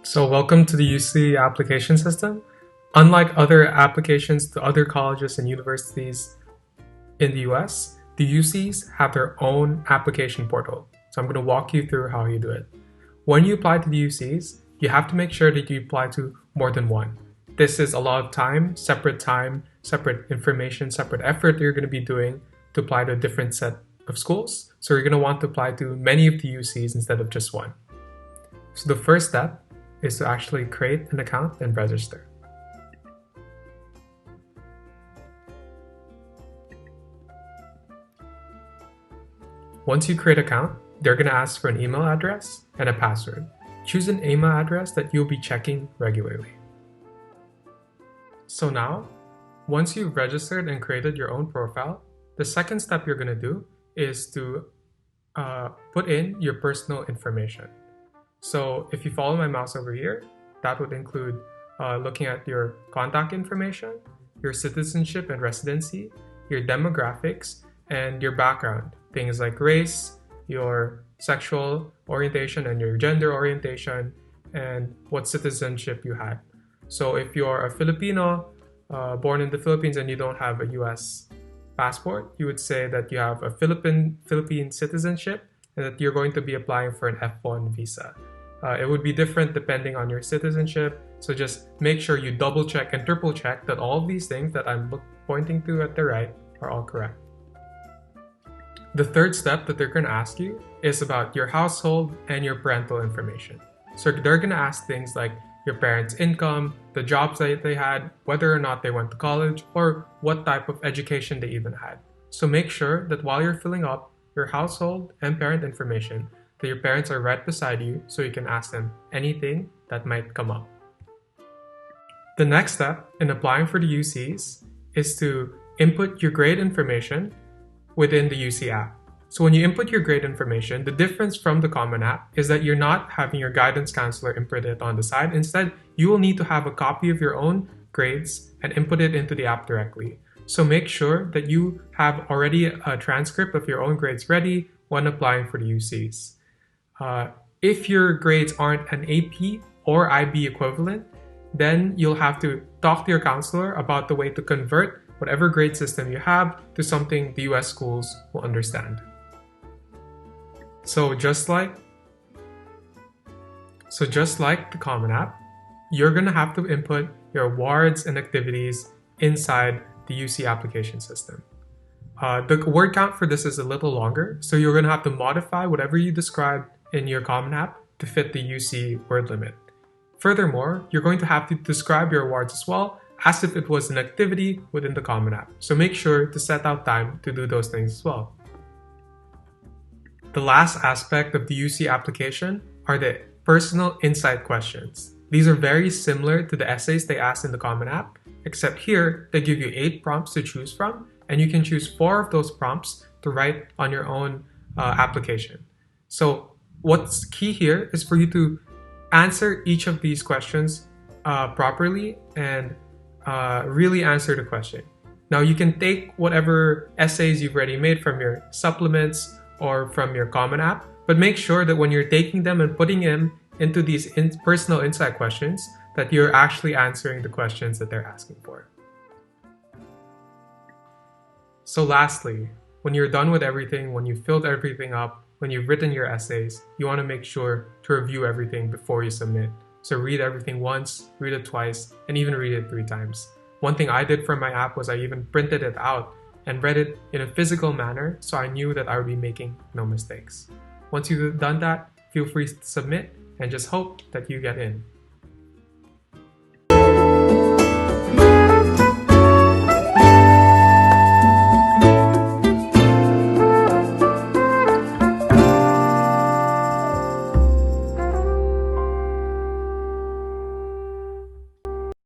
So welcome to the UC application system. Unlike other applications to other colleges and universities in the US, the UCs have their own application portal. So I'm going to walk you through how you do it. When you apply to the UCs, you have to make sure that you apply to more than one. This is a lot of time, separate information, separate effort that you're going to be doing to apply to a different set of schools. So you're going to want to apply to many of the UCs instead of just one. So the first step is to actually create an account and register. Once you create an account, they're going to ask for an email address and a password. Choose an email address that you'll be checking regularly. So now, once you've registered and created your own profile, the second step you're going to do is to put in your personal information. So if you follow my mouse over here, that would include looking at your contact information, your citizenship and residency, your demographics, and your background. Things like race, your sexual orientation and your gender orientation, and what citizenship you had. So if you're a Filipino born in the Philippines and you don't have a US passport, you would say that you have a Philippine citizenship and that you're going to be applying for an F1 visa. It would be different depending on your citizenship, so just make sure you double check and triple check that all of these things that I'm pointing to at the right are all correct. The third step that they're going to ask you is about your household and your parental information. So they're going to ask things like your parents' income, the jobs that they had, whether or not they went to college, or what type of education they even had. So make sure that while you're filling up your household and parent information, that your parents are right beside you so you can ask them anything that might come up. The next step in applying for the UCs is to input your grade information within the UC app. So when you input your grade information, the difference from the common app is that you're not having your guidance counselor input it on the side. Instead, you will need to have a copy of your own grades and input it into the app directly. So make sure that you have already a transcript of your own grades ready when applying for the UCs. If your grades aren't an AP or IB equivalent, then you'll have to talk to your counselor about the way to convert whatever grade system you have to something the US schools will understand. So just like the Common App, you're going to have to input your awards and activities inside the UC application system. The word count for this is a little longer, so you're going to have to modify whatever you described in your Common App to fit the UC word limit. Furthermore, you're going to have to describe your awards as well, as if it was an activity within the Common App. So make sure to set out time to do those things as well. The last aspect of the UC application are the personal insight questions. These are very similar to the essays they ask in the Common App, except here they give you 8 prompts to choose from, and you can choose 4 of those prompts to write on your own application. So what's key here is for you to answer each of these questions properly and really answer the question. Now you can take whatever essays you've already made from your supplements or from your Common App, but make sure that when you're taking them and putting them into these personal insight questions, that you're actually answering the questions that they're asking for. So lastly, when you're done with everything, when you've filled everything up, when you've written your essays, you want to make sure to review everything before you submit. So read everything once, read it twice, and even read it 3 times. One thing I did for my app was I even printed it out and read it in a physical manner so I knew that I would be making no mistakes. Once you've done that, feel free to submit and just hope that you get in.